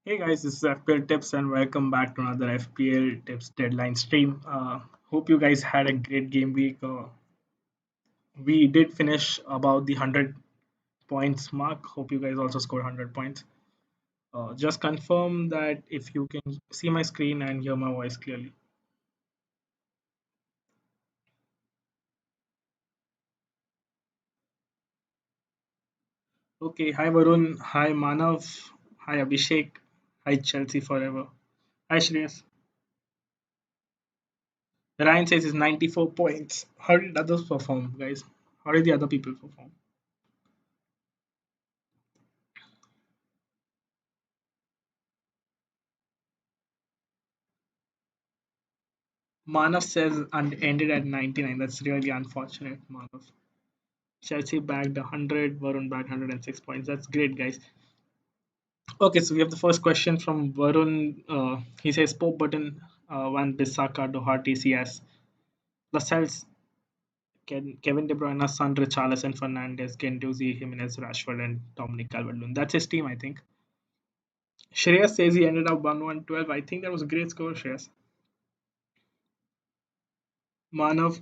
Hey guys, this is FPL Tips and welcome back to another FPL Tips deadline stream. Hope you guys had a great game week. We did finish about the 100 points mark. Hope you guys also scored 100 points. Just confirm that if you can see my screen and hear my voice clearly. Okay, hi Varun, hi Manav, hi Abhishek, hi Chelsea forever, hi Shreyas. Ryan says it's 94 points. How did others perform, guys? How did the other people perform? Manav says and ended at 99. That's really unfortunate, Manav. Chelsea bagged 100, Varun bagged 106 points. That's great, guys. Okay, so we have the first question from Varun. He says Pope Button, Van Bissaka, Doherty, CS, Lascelles, Kevin De Bruyne, Son, Richarlison, Fernandez, Guendouzi, Jimenez, Rashford, and Dominic Calvert-Lewin. That's his team, I think. Shreyas says he ended up 1-1-12. I think that was a great score, Shreyas. Manav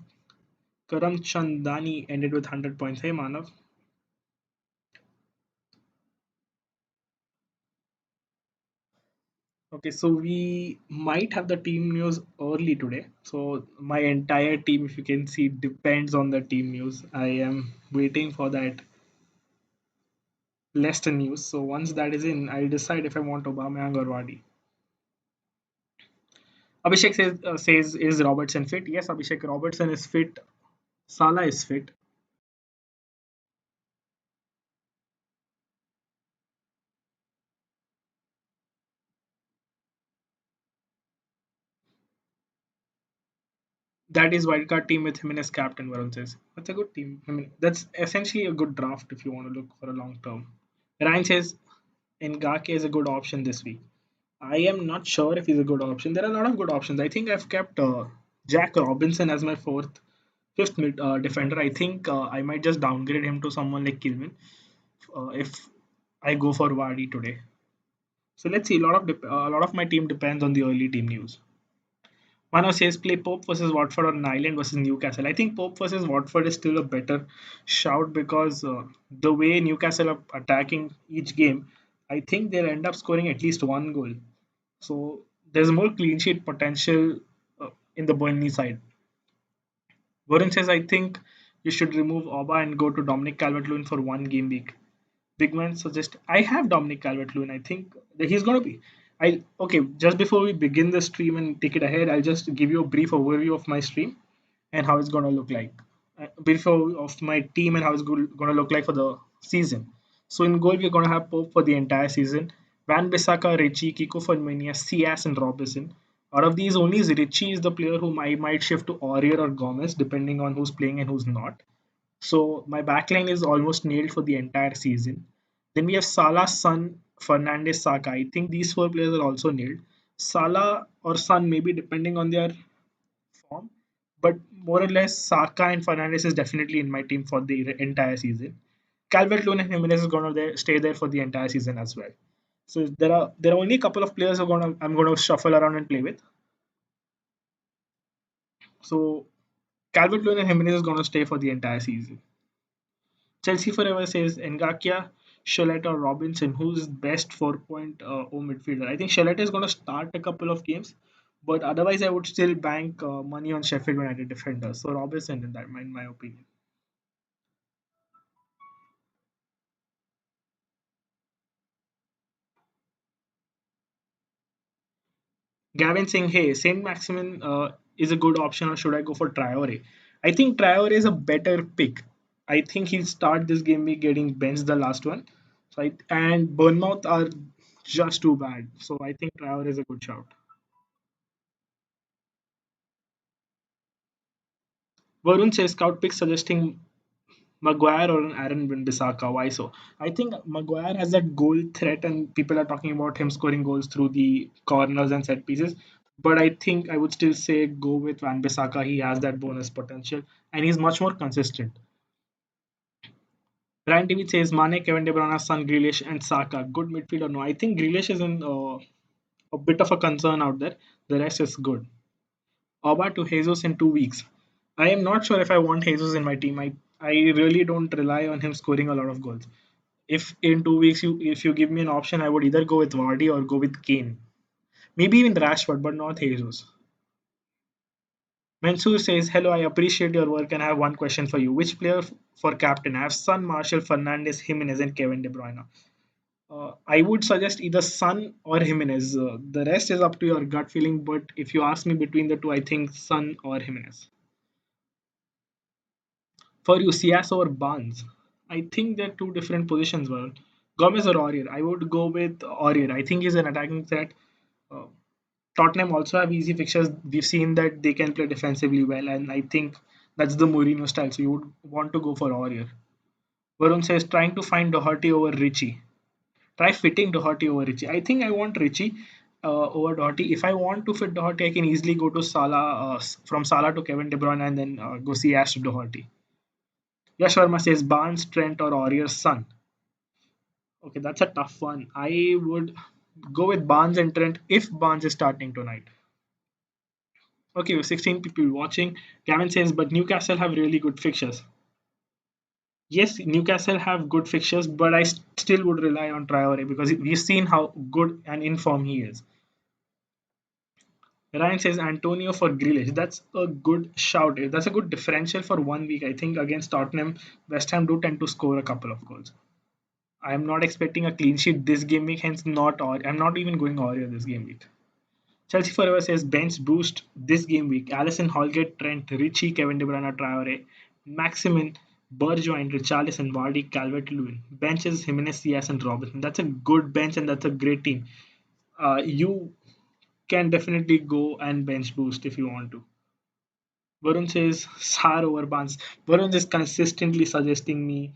Karam Chandani ended with 100 points. Hey, Manav. Okay, so we might have the team news early today. So my entire team, if you can see, depends on the team news. I am waiting for that Leicester news. So once that is in, I'll decide if I want Aubameyang or Vardy. Abhishek says is Robertson fit? Yes, Abhishek Robertson is fit. Salah is fit. That is wildcard team with Jimenez captain. Varun says that's a good team. I mean, that's essentially a good draft if you want to look for a long term. Ryan says Ngake is a good option this week. I am not sure if he's a good option. There are a lot of good options. I think I've kept Jack Robinson as my fifth defender. I think I might just downgrade him to someone like Kilman if I go for Vardy today. So let's see. A lot of my team depends on the early team news. Mano says play Pope versus Watford or Nyland versus Newcastle. I think Pope versus Watford is still a better shout because the way Newcastle are attacking each game, I think they'll end up scoring at least one goal. So there's more clean sheet potential in the Burnley side. Warren says, I think you should remove Oba and go to Dominic Calvert-Lewin for one game week. Big man suggest I have Dominic Calvert-Lewin. I think that he's going to be. I okay. Just before we begin the stream and take it ahead, I'll just give you a brief overview of my stream and how it's going to look like. Brief overview of my team and how it's going to look like for the season. So in goal, we're going to have Pope for the entire season. Van Bissaka, Richie, Kiko Firmino, Cias, and Robinson. Out of these, only Richie is the player whom I might shift to Aurier or Gomez, depending on who's playing and who's not. So my backline is almost nailed for the entire season. Then we have Salah, Son, Fernandez, Saka. I think these four players are also nailed. Salah or Son, maybe depending on their form, but more or less Saka and Fernandez is definitely in my team for the entire season. Calvert-Lewin and Jimenez is going to stay there for the entire season as well. So there are only a couple of players I'm going to shuffle around and play with. So Calvert-Lewin and Jimenez is going to stay for the entire season. Chelsea forever says Ngakia, Shaletta, or Robinson, who's best 4.0 midfielder. I think Shaletta is going to start a couple of games, but otherwise I would still bank money on Sheffield United defenders. So Robinson in that, in my opinion. Gavin saying, hey, Saint Maximin is a good option, or should I go for Traore? I think Traore is a better pick. I think he'll start this game week getting benched the last one. And Bournemouth are just too bad. So I think Traore is a good shout. Varun says scout pick suggesting Maguire or an Aaron Wan-Bissaka. Why so? I think Maguire has that goal threat, and people are talking about him scoring goals through the corners and set pieces. But I think I would still say go with Wan-Bissaka. He has that bonus potential, and he's much more consistent. Ryan TV says Mane, Kevin De Bruyne, Son, Grealish, and Saka. Good midfield or no? I think Grealish is in a bit of a concern out there. The rest is good. Oba to Jesus in 2 weeks. I am not sure if I want Jesus in my team. I really don't rely on him scoring a lot of goals. If in 2 weeks if you give me an option, I would either go with Vardy or go with Kane. Maybe even Rashford, but not Jesus. Mansoor says, hello, I appreciate your work and I have one question for you. Which player for captain? I have Son, Marshall, Fernandez, Jimenez, and Kevin De Bruyne. I would suggest either Son or Jimenez. The rest is up to your gut feeling, but if you ask me between the two, I think Son or Jimenez. For you, Sias or Barnes? I think they're two different positions. Well, Gomez or Aurier? I would go with Aurier. I think he's an attacking threat. Uh, Tottenham also have easy fixtures. We've seen that they can play defensively well, and I think that's the Mourinho style. So you would want to go for Aurier. Varun says trying to find Doherty over Richie. Try fitting Doherty over Richie. I think I want Richie over Doherty. If I want to fit Doherty, I can easily go to Salah, from Salah to Kevin De Bruyne, and then go see Ash to Doherty. Yash Sharma says Barnes, Trent, or Aurier's son. Okay, that's a tough one. I would go with Barnes and Trent if Barnes is starting tonight. Okay, with 16 people watching. Gavin says, but Newcastle have really good fixtures. Yes, Newcastle have good fixtures, but I still would rely on Traore because we've seen how good and in form he is. Ryan says Antonio for Grealish. That's a good shout. That's a good differential for 1 week. I think against Tottenham, West Ham do tend to score a couple of goals. I am not expecting a clean sheet this game week, hence not or I'm not even going Aurier this game week. Chelsea Forever says bench boost this game week. Allison, Holgate, Trent, Richie, Kevin De Bruyne, Traore, Maximin, Bergwijn, Richarlison, Vardy, Calvert-Lewin. Benches Jimenez, Diaz, and Robertson. That's a good bench and that's a great team. You can definitely go and bench boost if you want to. Varun says Sar over Barnes. Varun is consistently suggesting me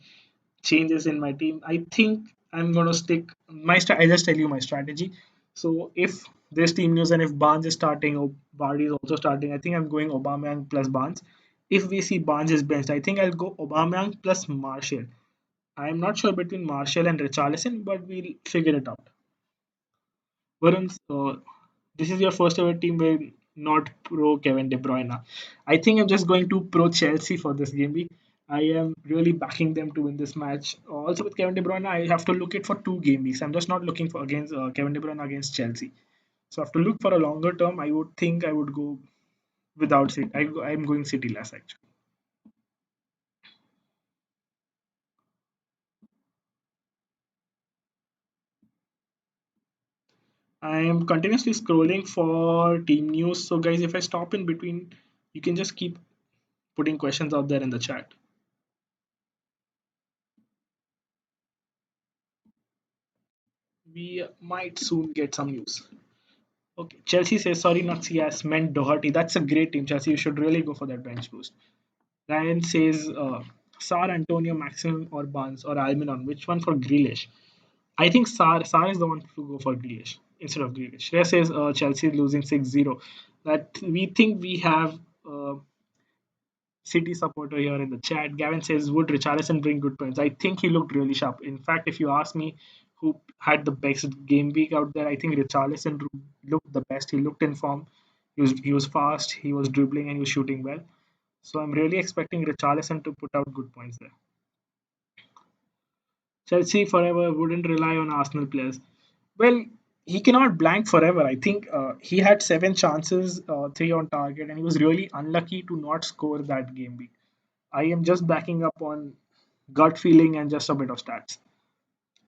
changes in my team. I think I'm gonna stick I just tell you my strategy. So if there's team news and if Barnes is starting or Vardy is also starting, I think I'm going Aubameyang plus Barnes. If we see Barnes is benched, I think I'll go Aubameyang plus Martial. I'm not sure between Martial and Richarlison, but we'll figure it out. Varun, this is your first ever team where not pro Kevin De Bruyne. I think I'm just going to pro Chelsea for this game week. I am really backing them to win this match. Also with Kevin De Bruyne, I have to look it for 2 game weeks. I'm just not looking for against Kevin De Bruyne against Chelsea. So I have to look for a longer term. I would think I would go without City. I'm going City less actually. I am continuously scrolling for team news. So guys, if I stop in between, you can just keep putting questions out there in the chat. We might soon get some news. Okay, Chelsea says sorry, not CS, meant Doherty. That's a great team, Chelsea. You should really go for that bench boost. Ryan says Sar, Antonio, Maximum, or Barnes, or Almiron. Which one for Grealish? I think Sar is the one to go for Grealish instead of Grealish. Shreya says Chelsea is losing 6-0. That we think we have City supporter here in the chat. Gavin says, would Richarlison bring good points? I think he looked really sharp. In fact, if you ask me who had the best game week out there, I think Richarlison looked the best. He looked in form. He was fast, he was dribbling, and he was shooting well. So I'm really expecting Richarlison to put out good points there. Chelsea forever wouldn't rely on Arsenal players. Well, he cannot blank forever. I think he had 7 chances, 3 on target, and he was really unlucky to not score that game week. I am just backing up on gut feeling and just a bit of stats.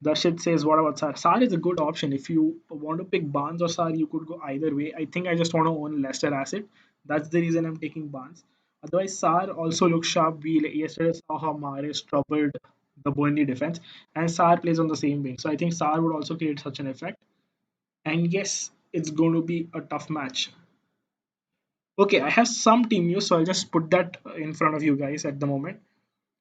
Darshit says, what about Sar? Sar is a good option. If you want to pick Barnes or Sar, you could go either way. I think I just want to own Leicester asset. That's the reason I'm taking Barnes. Otherwise, Sar also looks sharp. We yesterday saw how Mahrez troubled the Burnley defense, and Sar plays on the same wing. So I think Sar would also create such an effect. And yes, it's going to be a tough match. Okay, I have some team news, so I'll just put that in front of you guys at the moment.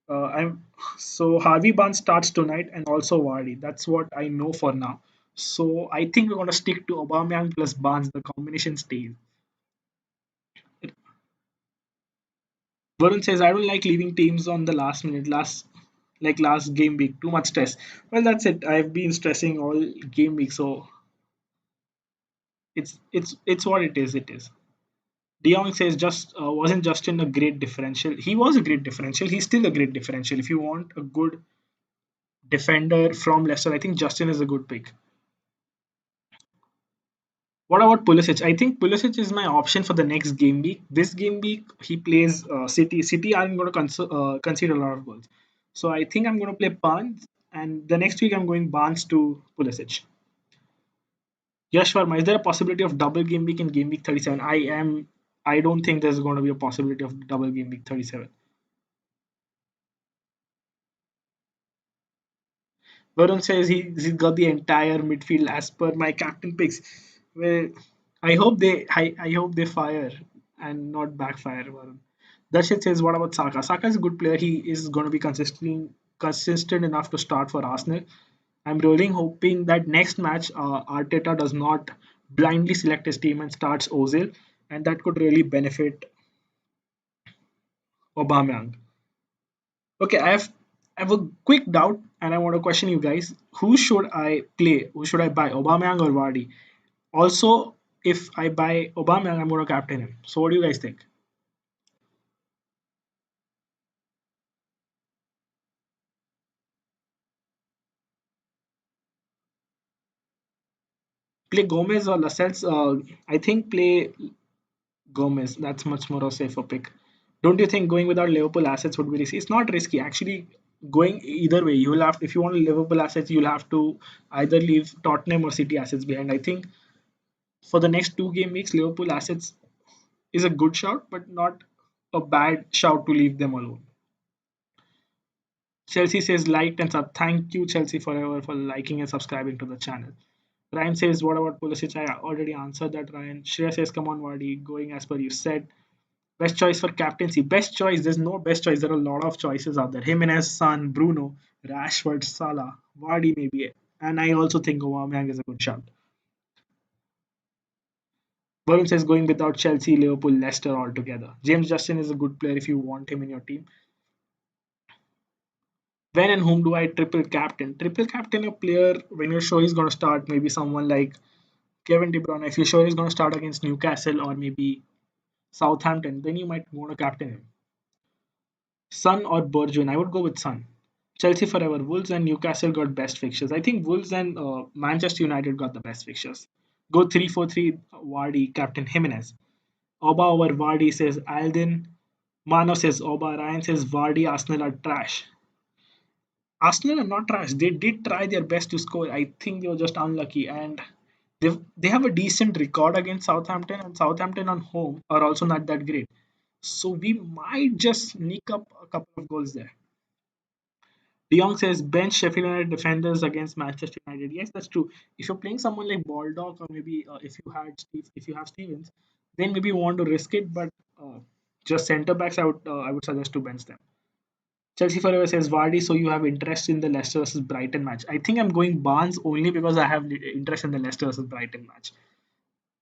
I'm so Harvey Barnes starts tonight and also Vardy. That's what I know for now. So I think we're gonna stick to Aubameyang plus Barnes. The combination stays. Varun says I don't like leaving teams on the last minute. like last game week. Too much stress. Well, that's it. I've been stressing all game week, so it's what it is. It is. De Jong says just wasn't Justin a great differential? He was a great differential. He's still a great differential. If you want a good defender from Leicester, I think Justin is a good pick. What about Pulisic? I think Pulisic is my option for the next game week. This game week he plays City. City aren't going to concede a lot of goals, so I think I'm going to play Barnes, and the next week I'm going Barnes to Pulisic. Yash Verma, is there a possibility of double game week in game week 37? I don't think there's going to be a possibility of double game week 37. Varun says he's got the entire midfield as per my captain picks. Well, I hope they fire and not backfire, Varun. Darshit says, what about Saka? Saka is a good player. He is going to be consistent enough to start for Arsenal. I'm rolling hoping that next match Arteta does not blindly select his team and starts Ozil, and that could really benefit Aubameyang. Okay, I have a quick doubt, and I want to question you guys. Who should I play? Who should I buy, Aubameyang or Vardy? Also, if I buy Aubameyang, I'm going to captain him. So, what do you guys think? Play Gomez or Lascelles? I think play Gomez. That's much more of a safer pick. Don't you think going without Liverpool assets would be risky? It's not risky. Actually, going either way, you will have, if you want Liverpool assets, you'll have to either leave Tottenham or City assets behind. I think for the next two game weeks, Liverpool assets is a good shout, but not a bad shout to leave them alone. Chelsea says liked and sub. Thank you, Chelsea, forever for liking and subscribing to the channel. Ryan says, what about Pulisic? I already answered that, Ryan. Shreya says, come on, Vardy, going as per you said. Best choice for captaincy. Best choice. There's no best choice. There are a lot of choices out there. Jimenez, Son, Bruno, Rashford, Salah, Vardy maybe. And I also think Aubameyang is a good shot. Varun says going without Chelsea, Liverpool, Leicester altogether. James Justin is a good player if you want him in your team. When and whom do I triple captain? Triple captain a player when you're sure he's going to start, maybe someone like Kevin De Bruyne. If you're sure he's going to start against Newcastle or maybe Southampton, then you might want to captain him. Son or Burjuin? I would go with Son. Chelsea forever. Wolves and Newcastle got best fixtures. I think Wolves and Manchester United got the best fixtures. Go 3-4-3. Vardy, Captain Jimenez. Oba over Vardy says Alden. Mano says Oba. Ryan says Vardy. Arsenal are trash. Arsenal are not trash. They did try their best to score. I think they were just unlucky, and they have a decent record against Southampton, and Southampton on home are also not that great. So we might just sneak up a couple of goals there. De Jong says bench Sheffield United defenders against Manchester United. Yes, that's true. If you're playing someone like Baldock or maybe if you have Stevens, then maybe you want to risk it. But just centre backs, I would suggest to bench them. Chelsea forever says Vardy. So you have interest in the Leicester versus Brighton match. I think I'm going Barnes only because I have interest in the Leicester versus Brighton match.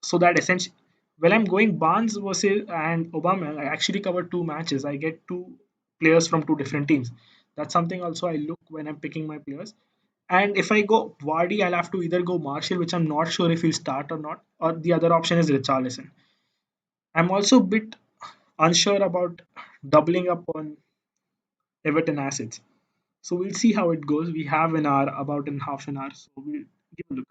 So that essentially, when I'm going Barnes versus and Obama, I actually cover two matches. I get two players from two different teams. That's something also I look when I'm picking my players. And if I go Vardy, I'll have to either go Marshall, which I'm not sure if he'll start or not, or the other option is Richarlison. I'm also a bit unsure about doubling up on Everton assets. So we'll see how it goes. We have an hour, about in half an hour, so we'll give a look.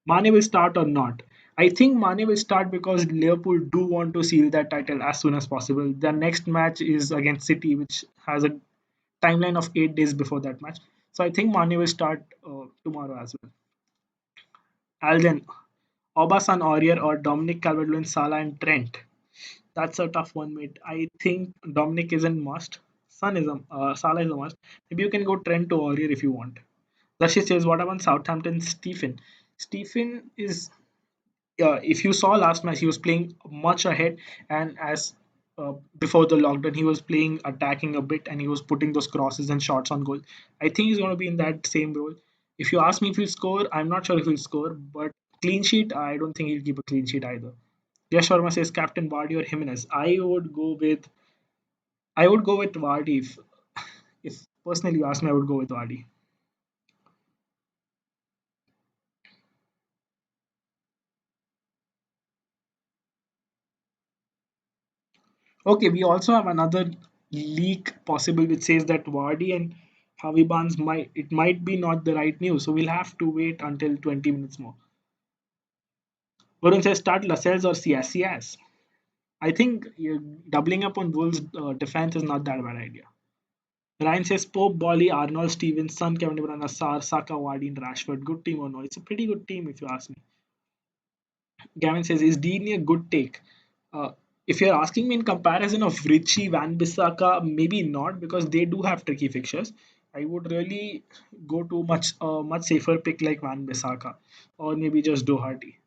Mane will start or not? I think Mane will start because Liverpool do want to seal that title as soon as possible. The next match is against City, which has a timeline of 8 days before that match. So I think Mane will start tomorrow as well. Alden, Obasan Aurier or Dominic Calvert-Lewin, Salah and Trent. That's a tough one, mate. I think Dominic is a must. Salah is a must. Maybe you can go Trent to Aurier if you want. Rashid says, what about Southampton Stephen? Stephen is if you saw last match, he was playing much ahead, and as before the lockdown, he was playing attacking a bit, and he was putting those crosses and shots on goal. I think he's going to be in that same role. If you ask me if he'll score, I'm not sure if he'll score, but clean sheet, I don't think he'll keep a clean sheet either. Yash Sharma says Captain Vardy or Jimenez. I would go with Vardy if personally, you ask me, I would go with Vardy. Okay, we also have another leak possible which says that Vardy and Harvey Barnes might be not the right news, so we'll have to wait until 20 minutes more. Varun says start Lascelles or CSCS. I think doubling up on Wolves' defense is not that bad idea. Ryan says Pope, Bolly, Arnold, Stevens, Son, Kevin De Bruyne, Sar, Saka, Vardy, and Rashford. Good team or no? It's a pretty good team if you ask me. Gavin says, is Deeney a good take? Uh, if you're asking me in comparison of Richie, Van Bissaka, maybe not because they do have tricky fixtures. I would really go to much safer pick like Van Bissaka or maybe just Doherty.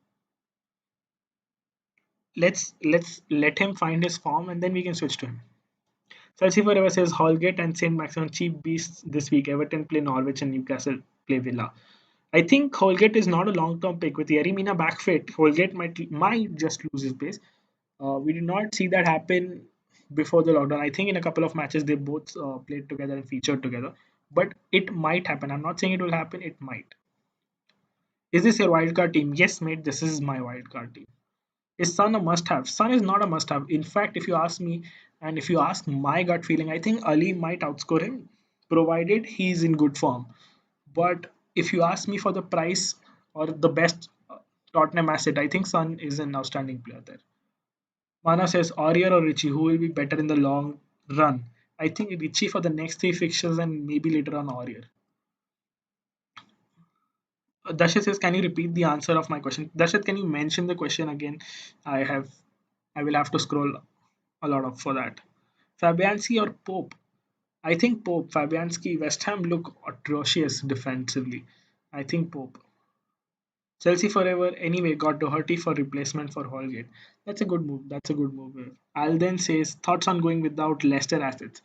Let's let him find his form and then we can switch to him. Chelsea Forever says Holgate and St. Maximin cheap beasts this week. Everton play Norwich and Newcastle play Villa. I think Holgate is not a long-term pick. With Yerimina back fit, Holgate might just lose his pace. We did not see that happen before the lockdown. I think in a couple of matches they both played together and featured together. But it might happen. I'm not saying it will happen. It might. Is this your wildcard team? Yes, mate. This is my wildcard team. Is Son a must-have? Son is not a must-have. In fact, if you ask me, and if you ask my gut feeling, I think Ali might outscore him, provided he's in good form. But if you ask me for the price or the best Tottenham asset, I think Son is an outstanding player there. Mana says Aurier or Richie, who will be better in the long run? I think Richie for the next three fixtures and maybe later on Aurier. Dasha says, can you repeat the answer of my question? Dasha, can you mention the question again? I have, I will have to scroll a lot of for that. Fabianski or Pope? I think Pope. Fabianski, West Ham look atrocious defensively. I think Pope. Chelsea forever. Anyway, got Doherty for replacement for Holgate. That's a good move. That's a good move. Alden says thoughts on going without Leicester assets.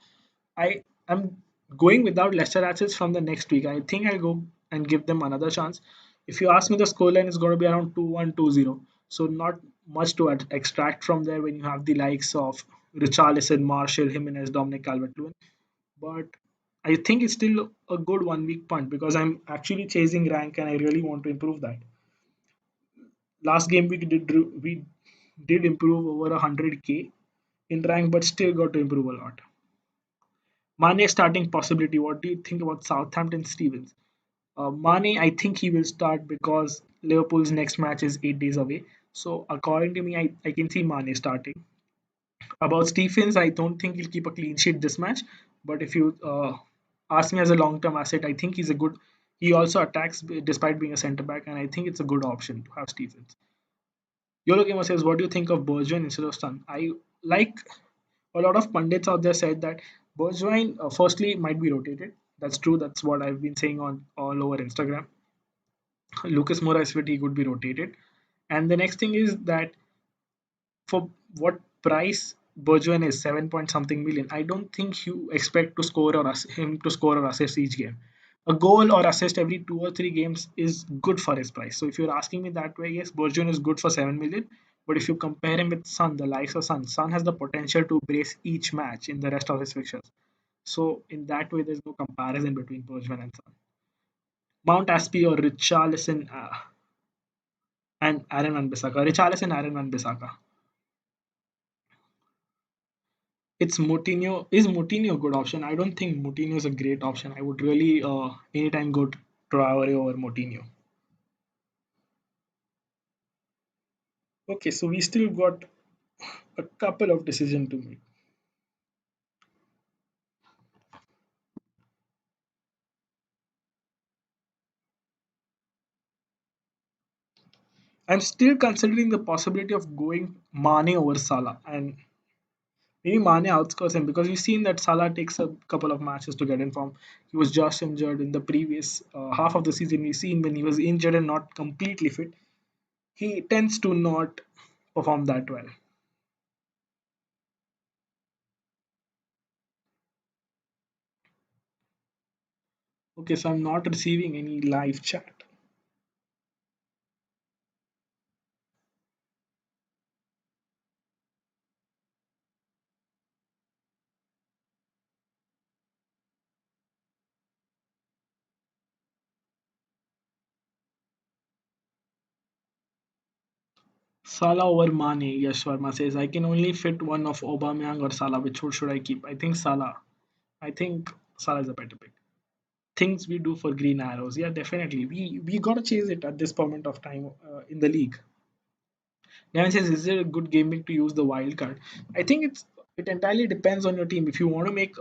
I am going without Leicester assets from the next week. I think I'll go and give them another chance. If you ask me, the scoreline is going to be around 2-1, 2-0. So not much to extract from there when you have the likes of Richarlison, Marshall, Jimenez, Dominic Calvert-Lewin. But I think it's still a good 1 week punt because I'm actually chasing rank and I really want to improve that. Last game we did improve over 100k in rank, but still got to improve a lot. Mane starting possibility. What do you think about Southampton Stevens? Mane, I think he will start because Liverpool's next match is 8 days away. So according to me, I can see Mane starting. About Stephens, I don't think he'll keep a clean sheet this match. But if you ask me as a long-term asset, I think he's a good. He also attacks despite being a centre back, and I think it's a good option to have Stephens. Yolo Gamer says, "What do you think of Bergwijn instead of Son?" I like a lot of pundits out there said that Bergwijn, firstly, might be rotated. That's true. That's what I've been saying on all over Instagram. Lucas Moura fit he could be rotated. And the next thing is that for what price Bergwijn is 7 point something million, I don't think you expect to score or him to score or assist each game. A goal or assist every 2 or 3 games is good for his price. So if you're asking me that way, yes, Bergwijn is good for 7 million. But if you compare him with Son, the likes of Son has the potential to brace each match in the rest of his fixtures. So in that way, there's no comparison between Bergwijn and Son. Mount Aspie or Richarlison and Aaron Van Bissaka. Richarlison, Aaron Van Bissaka. It's Moutinho. Is Moutinho a good option? I don't think Moutinho is a great option. I would really anytime go Traore over Moutinho. Okay, so we still got a couple of decisions to make. I'm still considering the possibility of going Mane over Salah, and maybe Mane outscores him because we've seen that Salah takes a couple of matches to get in form. He was just injured in the previous half of the season. We've seen when he was injured and not completely fit, he tends to not perform that well. Okay, so I'm not receiving any live chat. Salah over Mane, Yash Sharma says, I can only fit one of Aubameyang or Salah. Which one should I keep? I think Salah. I think Salah is a better pick. Things we do for green arrows. Yeah, definitely. We gotta chase it at this moment of time in the league. Gavin says, is it a good gaming to use the wild card? I think it entirely depends on your team. If you want to make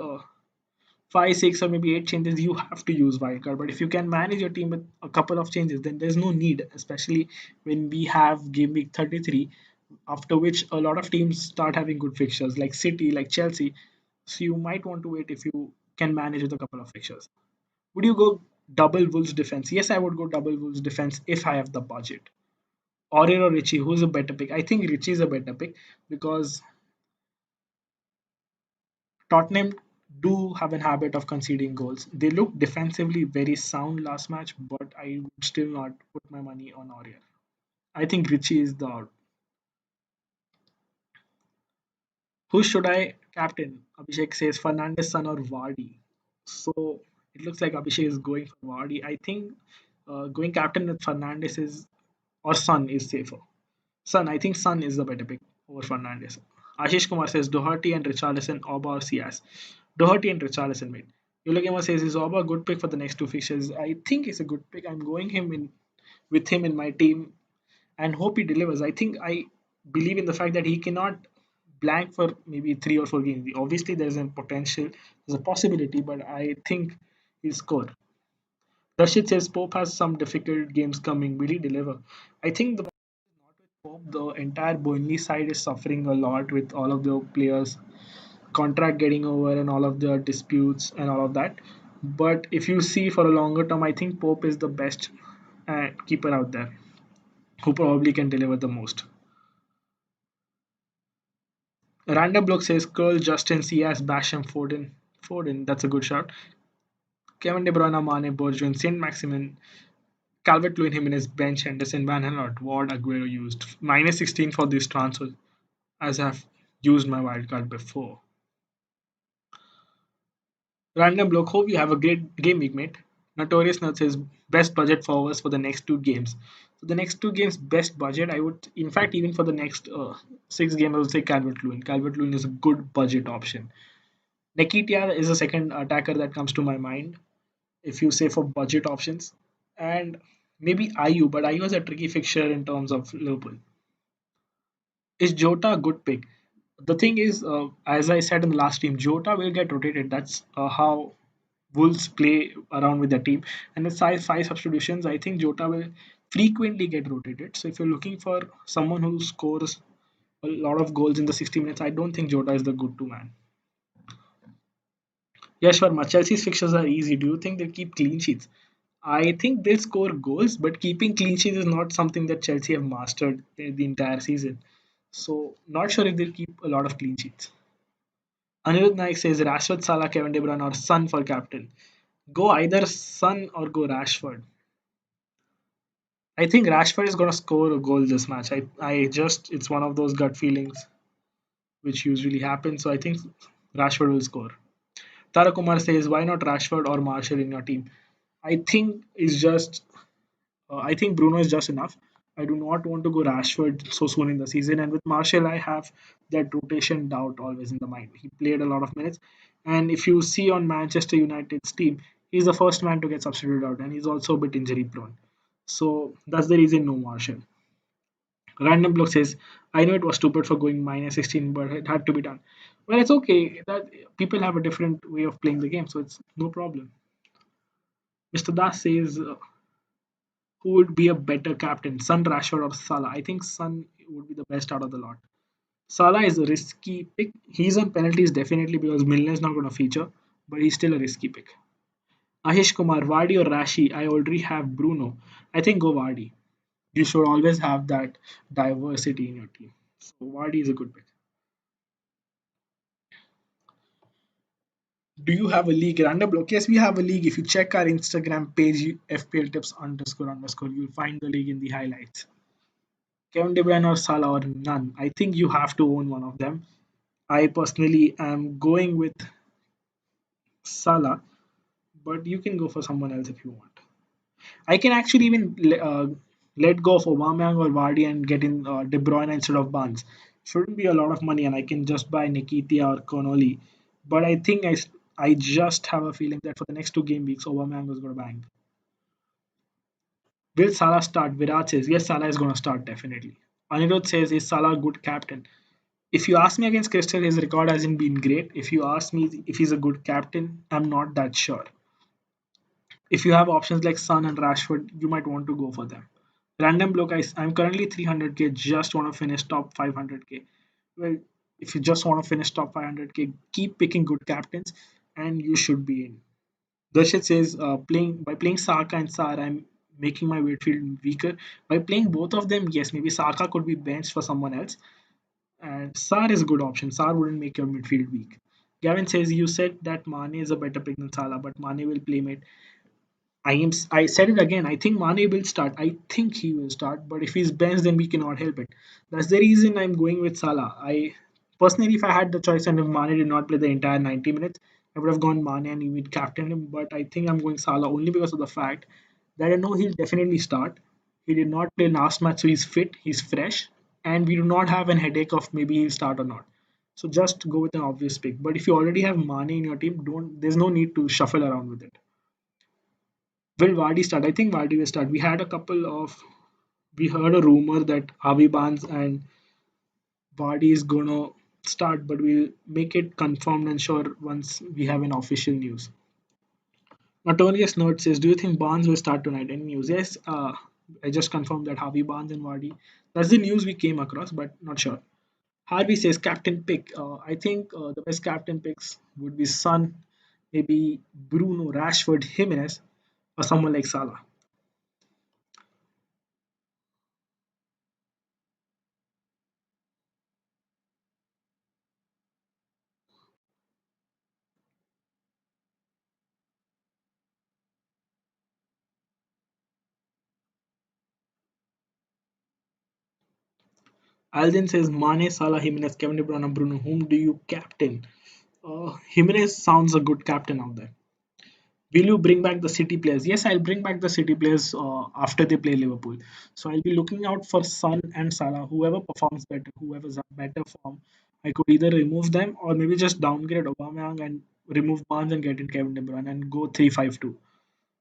five, six, or maybe eight changes, you have to use wildcard. But if you can manage your team with a couple of changes, then there's no need, especially when we have game week 33, after which a lot of teams start having good fixtures like City, like Chelsea. So you might want to wait if you can manage with a couple of fixtures. Would you go double Wolves defense? Yes, I would go double Wolves defense if I have the budget. Aurier or Richie, who's a better pick? I think Richie is a better pick because Tottenham do have a habit of conceding goals. They looked defensively very sound last match, but I would still not put my money on Aurier. I think Richie is the out. Who should I captain? Abhishek says Fernandez, Son, or Vardy. So it looks like Abhishek is going for Vardy. I think going captain with Fernandez is or Son is safer. Son, I think Son is the better pick over Fernandez. Ashish Kumar says Doherty and Richarlison, Oba or Cias. Doherty and Richarlison, mate. Yulagema says is Oba a good pick for the next two fixtures? I think it's a good pick. I'm going him in with him in my team and hope he delivers. I believe in the fact that he cannot blank for maybe 3 or 4 games. Obviously, there's a potential, there's a possibility, but I think he'll score. Rashid says Pope has some difficult games coming. Will he deliver? I think the Pope, the entire Burnley side is suffering a lot with all of the players' contract getting over and all of the disputes and all of that. But if you see for a longer term, I think Pope is the best keeper out there who probably can deliver the most. Random bloke says Curl, Justin, Cias, Basham, Foden. Foden, that's a good shot. Kevin De Bruyne, Mane, Bergwijn, Saint Maximin, Calvert-Lewin, Jimenez, bench, Henderson, Van Aanholt, Ward, Aguero used. Minus 16 for this transfer as I've used my wildcard before. Random bloke, hope you have a great game week, mate. Notorious Nerd says best budget forwards for the next two games. So the next two games, best budget, I would, in fact, even for the next six games, I would say Calvert Lewin. Calvert Lewin is a good budget option. Nikitia is a second attacker that comes to my mind if you say for budget options. And maybe IU, but IU is a tricky fixture in terms of Liverpool. Is Jota a good pick? The thing is, as I said in the last team, Jota will get rotated. That's how Wolves play around with the team. And with five substitutions, I think Jota will frequently get rotated. So if you're looking for someone who scores a lot of goals in the 60 minutes, I don't think Jota is the go-to man. Yeah, sure. Chelsea's fixtures are easy. Do you think they'll keep clean sheets? I think they'll score goals, but keeping clean sheets is not something that Chelsea have mastered the entire season. So not sure if they'll keep a lot of clean sheets. Anirudh Naik says Rashford, Salah, Kevin De Bruyne, or Son for captain. Go either Son or go Rashford. I think Rashford is going to score a goal this match. I just, it's one of those gut feelings which usually happen. So I think Rashford will score. Tara Kumar says, why not Rashford or Marshall in your team? I think it's just, I think Bruno is just enough. I do not want to go Rashford so soon in the season. And with Marshall, I have that rotation doubt always in the mind. He played a lot of minutes. And if you see on Manchester United's team, he's the first man to get substituted out. And he's also a bit injury prone. So that's the reason no Marshall. Random block says, I know it was stupid for going minus 16, but it had to be done. Well, it's okay. That people have a different way of playing the game, so it's no problem. Mr. Das says, who would be a better captain, Son, Rashford, or Salah? I think Son would be the best out of the lot. Salah is a risky pick. He's on penalties definitely because Milner is not going to feature, but he's still a risky pick. Ashish Kumar, Vardy or Rashi? I already have Bruno. I think go Vardy. You should always have that diversity in your team. So Vardy is a good pick. Do you have a league? Random block. Yes, we have a league. If you check our Instagram page, FPL tips underscore underscore, you'll find the league in the highlights. Kevin De Bruyne or Salah or none. I think you have to own one of them. I personally am going with Salah, but you can go for someone else if you want. I can actually even let go of Aubameyang or Vardy and get in De Bruyne instead of Barnes. Shouldn't be a lot of money, and I can just buy Nikitia or Connolly. But I think I just have a feeling that for the next 2 game weeks, Aubameyang is going to bang. Will Salah start? Virat says yes, Salah is going to start definitely. Anirudh says is Salah a good captain? If you ask me against Crystal, his record hasn't been great. If you ask me if he's a good captain, I'm not that sure. If you have options like Son and Rashford, you might want to go for them. Random bloke, I'm currently 300k, just want to finish top 500k. Well, if you just want to finish top 500k, keep picking good captains and you should be in. Darshit says, playing Saka and Sar, I'm making my midfield weaker. By playing both of them, yes, maybe Saka could be benched for someone else. And Sar is a good option. Sar wouldn't make your midfield weak. Gavin says, you said that Mane is a better pick than Salah, but Mane will play mate. I said it again. I think Mane will start. I think he will start. But if he's benched, then we cannot help it. That's the reason I'm going with Salah. I personally, if I had the choice and if Mane did not play the entire 90 minutes, I would have gone Mane and he would captain him. But I think I'm going Salah only because of the fact that I know he'll definitely start. He did not play last match, so he's fit, he's fresh, and we do not have an headache of maybe he'll start or not. So just go with an obvious pick. But if you already have Mane in your team, don't. There's no need to shuffle around with it. Will Vardy start? I think Vardy will start. We heard a rumor that Avi Barnes and Vardy is gonna start, but we'll make it confirmed and sure once we have an official news. Notorious Nerd says, do you think Barnes will start tonight? Any news? Yes, I just confirmed that Harvey Barnes and Vardy. That's the news we came across, but not sure. Harvey says captain pick. I think the best captain picks would be Son, maybe Bruno, Rashford, Jimenez, or someone like Salah. Alden says Mane, Salah, Jimenez, Kevin De Bruyne, Bruno. Whom do you captain? Jimenez sounds a good captain out there. Will you bring back the City players? Yes, I'll bring back the City players after they play Liverpool. So I'll be looking out for Son and Salah. Whoever performs better, whoever's a better form, I could either remove them or maybe just downgrade Aubameyang and remove Barnes and get in Kevin De Bruyne and go 3-5-2.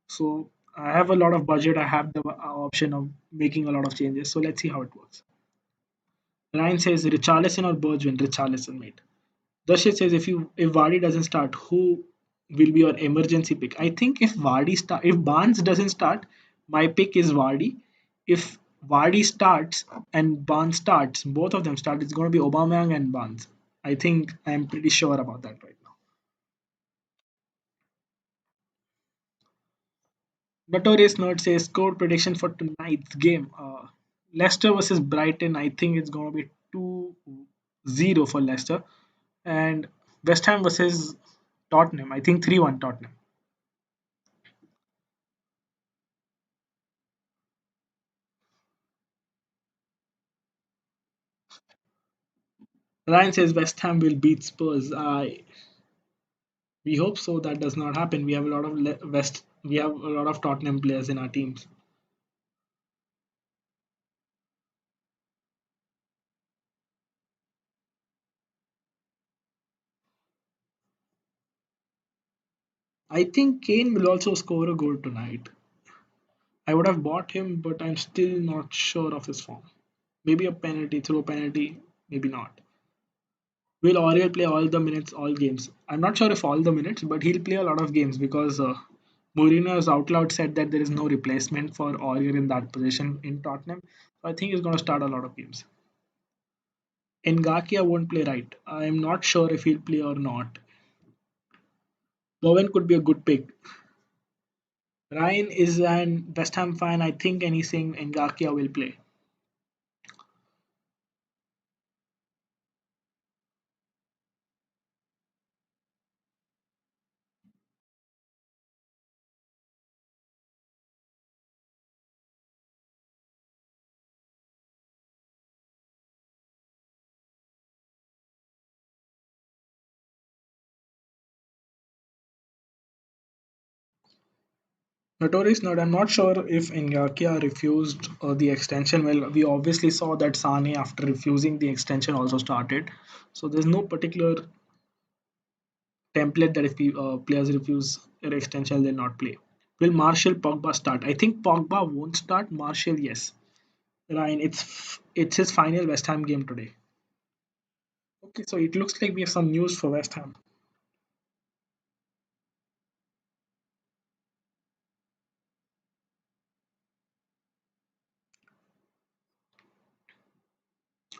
So I have a lot of budget. I have the option of making a lot of changes. So let's see how it works. Ryan says Richarlison or Bergwijn? Richarlison, mate. Darshit says if Vardy doesn't start, who will be your emergency pick? I think if Barnes doesn't start, my pick is Vardy. If Vardy starts and Barnes starts, both of them start, it's going to be Aubameyang and Barnes. I think I'm pretty sure about that right now. Notorious Nerd says score prediction for tonight's game. Leicester versus Brighton. I think it's going to be 2-0 for Leicester, and West Ham versus Tottenham. I think 3-1 Tottenham. Ryan says West Ham will beat Spurs. We hope so. That does not happen. We have a lot of West. We have a lot of Tottenham players in our teams. I think Kane will also score a goal tonight. I would have bought him, but I'm still not sure of his form. Maybe a penalty, throw a penalty, maybe not. Will Aurier play all the minutes, all games? I'm not sure if all the minutes, but he'll play a lot of games because Mourinho has out loud said that there is no replacement for Aurier in that position in Tottenham. So I think he's going to start a lot of games. Ngakia won't play right. I am not sure if he'll play or not. Bowen could be a good pick. Ryan is an West Ham fan, I think, and he's saying Ngakia will play. Notorious Nerd, I'm not sure if Ngakia refused the extension. Well, we obviously saw that Sane, after refusing the extension, also started. So there's no particular template that if players refuse an extension, they'll not play. Will Marshall Pogba start? I think Pogba won't start. Marshall, yes. Ryan, it's his final West Ham game today. Okay, so it looks like we have some news for West Ham.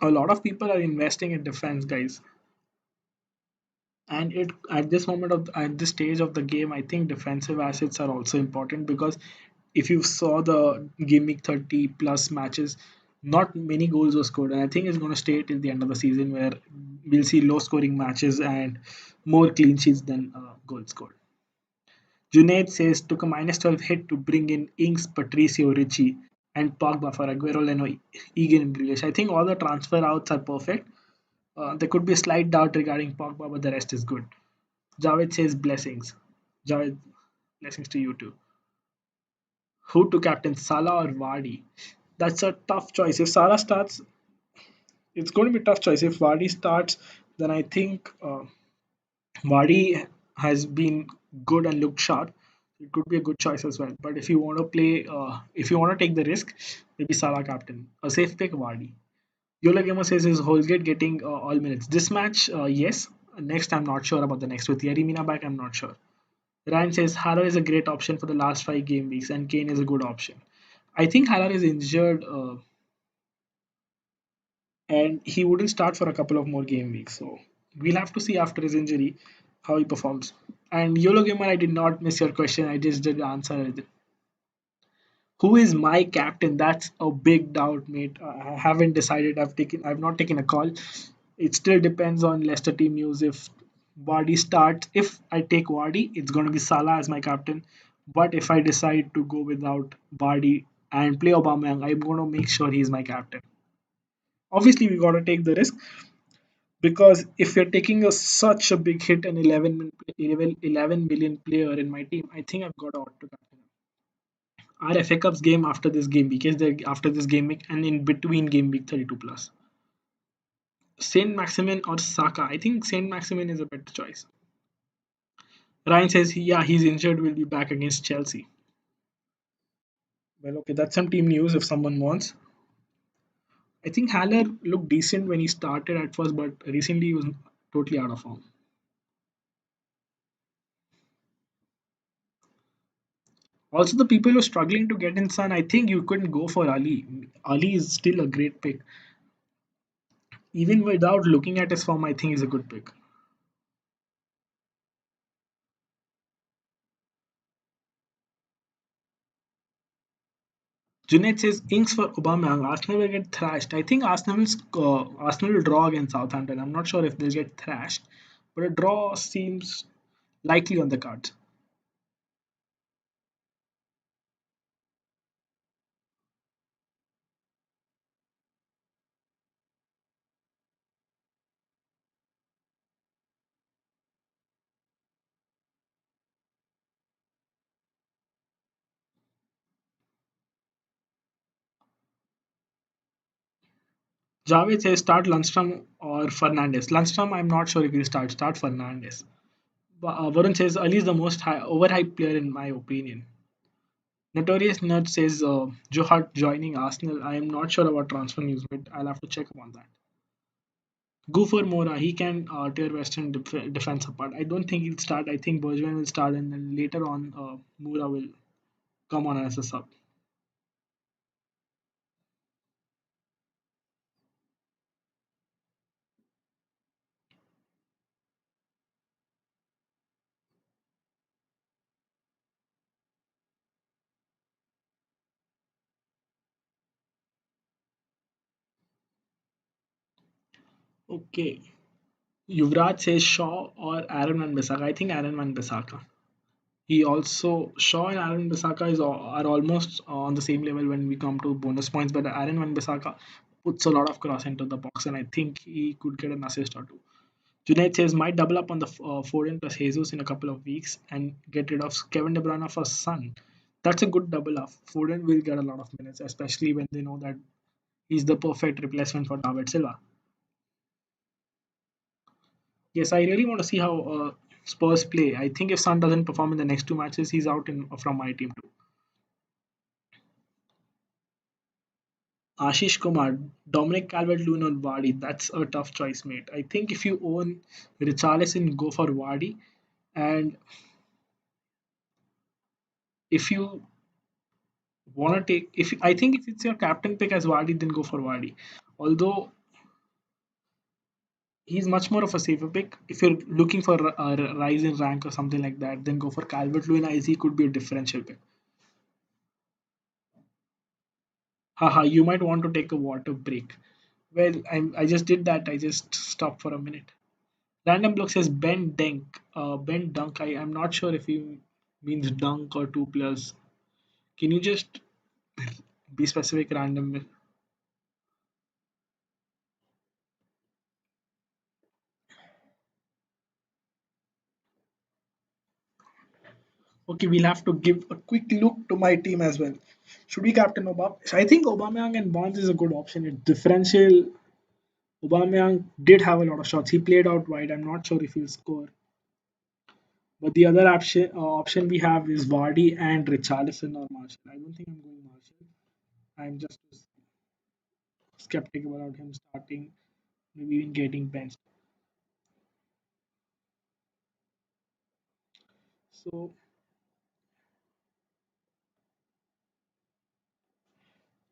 A lot of people are investing in defense, guys. And it at this moment of at this stage of the game, I think defensive assets are also important because if you saw the game week 30 plus matches, not many goals were scored, and I think it's going to stay till the end of the season where we'll see low scoring matches and more clean sheets than goals scored. Junaid says took a minus 12 hit to bring in Ings, Patricio, Ricci, and Pogba for Aguero, Leno, Egan, and Grealish. I think all the transfer outs are perfect. There could be a slight doubt regarding Pogba, but the rest is good. Javed says blessings. Javed, blessings to you too. Who to captain, Salah or Vardy? That's a tough choice. If Salah starts, it's going to be a tough choice. If Vardy starts, then I think Vardy has been good and looked sharp. It could be a good choice as well. But if you want to play, if you want to take the risk, maybe Salah captain. A safe pick, Vardy. Yola Gamer says is Holgate getting all minutes. This match, yes. Next, I'm not sure about the next. With Yerry Mina back, I'm not sure. Ryan says Haller is a great option for the last 5 game weeks, and Kane is a good option. I think Haller is injured, and he wouldn't start for a couple of more game weeks. So we'll have to see after his injury how he performs. And YOLO Gamer, I did not miss your question. I just did answer it. Who is my captain? That's a big doubt, mate. I haven't decided. I've not taken a call. It still depends on Leicester team news. If Vardy starts, if I take Vardy, it's going to be Salah as my captain. But if I decide to go without Vardy and play Aubameyang, I'm going to make sure he's my captain. Obviously, we got to take the risk because if you're taking such a big hit, an 11 million player in my team, I think I've got to captain him. Our FA Cups game after this game week is the after this game week and in between game week 32 plus. Saint Maximin or Saka? I think Saint Maximin is a better choice. Ryan says, yeah, he's injured, will be back against Chelsea. Well, okay, that's some team news if someone wants. I think Haller looked decent when he started at first, but recently he was totally out of form. Also, the people who are struggling to get in Sun, I think you couldn't go for Ali. Ali is still a great pick. Even without looking at his form, I think he's a good pick. Junaid says Inks for Aubameyang. Arsenal will get thrashed. I think Arsenal will draw against Southampton. I'm not sure if they'll get thrashed, but a draw seems likely on the cards. Javed says start Lundstrom or Fernandez. Lundstrom, I'm not sure if he'll start. Start Fernandez. Varun says Ali is the most overhyped player in my opinion. Notorious Nerd says Joe Hart joining Arsenal. I am not sure about transfer news, but I'll have to check upon that. Go for Mora. He can tear Western defense apart. I don't think he'll start. I think Bergwijn will start, and then later on, Mora will come on as a sub. Okay. Yuvraj says Shaw or Aaron Van Bissaka. I think Aaron Van Bissaka. He also Shaw and Aaron Bissaka are almost on the same level when we come to bonus points, but Aaron Van Bissaka puts a lot of cross into the box, and I think he could get an assist or two. Junaid says might double up on the Foden plus Jesus in a couple of weeks and get rid of Kevin De Bruyne for Son. That's a good double up. Foden will get a lot of minutes, especially when they know that he's the perfect replacement for David Silva. Yes, I really want to see how Spurs play. I think if Son doesn't perform in the next two matches, he's out from my team too. Ashish Kumar, Dominic Calvert-Lewin, or Vardy. That's a tough choice, mate. I think if you own Richarlison, go for Vardy, and if you want to take, if I think if it's your captain pick as Vardy, then go for Vardy. Although he's much more of a safer pick. If you're looking for a rise in rank or something like that, then go for Calvert-Lewin as he could be a differential pick. Haha, you might want to take a water break. Well, I just did that. I just stopped for a minute. Random block says Ben Dunk. Ben Dunk. I'm not sure if he means dunk or two plus. Can you just be specific, random? Okay, we'll have to give a quick look to my team as well. Should we captain Obama? I think Aubameyang and Bonds is a good option. It's differential. Aubameyang did have a lot of shots. He played out wide. I'm not sure if he'll score. But the other option we have is Vardy and Richarlison or Marshall. I don't think I'm going Marshall. I'm just skeptical about him starting, maybe even getting benched. So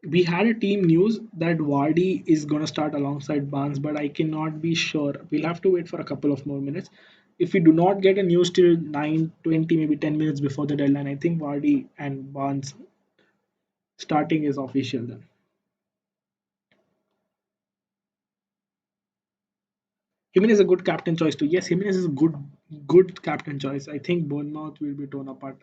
we had a team news that Vardy is going to start alongside Barnes, but I cannot be sure. We'll have to wait for a couple of more minutes. If we do not get a news till 9:20, maybe 10 minutes before the deadline, I think Vardy and Barnes starting is official then. Jimenez is a good captain choice too. Yes, Jimenez is a good captain choice. I think Bournemouth will be torn apart.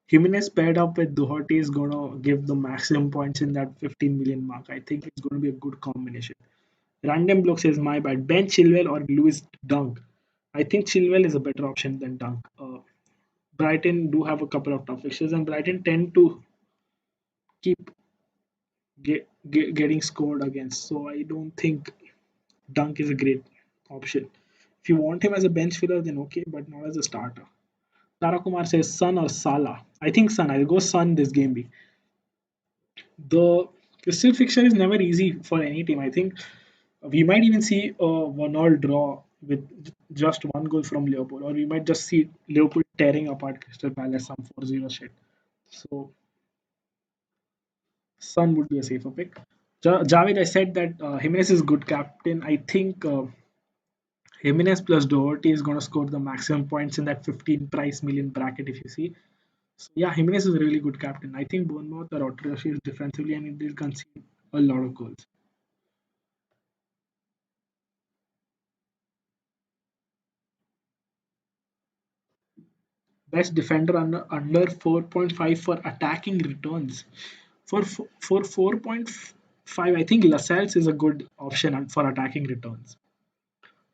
Jimenez paired up with Doherty is gonna give the maximum points in that 15 million mark. I think it's gonna be a good combination. Random block says my bad. Ben Chilwell or Lewis Dunk. I think Chilwell is a better option than Dunk. Brighton do have a couple of tough fixtures, and Brighton tend to keep getting scored against. So I don't think Dunk is a great option. If you want him as a bench filler, then okay, but not as a starter. Tara Kumar says Sun or Salah. I think Sun. I'll go Sun this game week. The Crystal fixture is never easy for any team. I think we might even see a 1-1 draw with just one goal from Liverpool, or we might just see Liverpool tearing apart Crystal Palace some 4-0 shit. So Sun would be a safer pick. Javed, I said that Jimenez is good captain. I think Jimenez plus Doherty is going to score the maximum points in that 15 price million bracket if you see. So yeah, Jimenez is a really good captain. I think Bournemouth are atrocious defensively and it will concede a lot of goals. Best defender under 4.5 for attacking returns. For 4.5, I think Lascelles is a good option for attacking returns.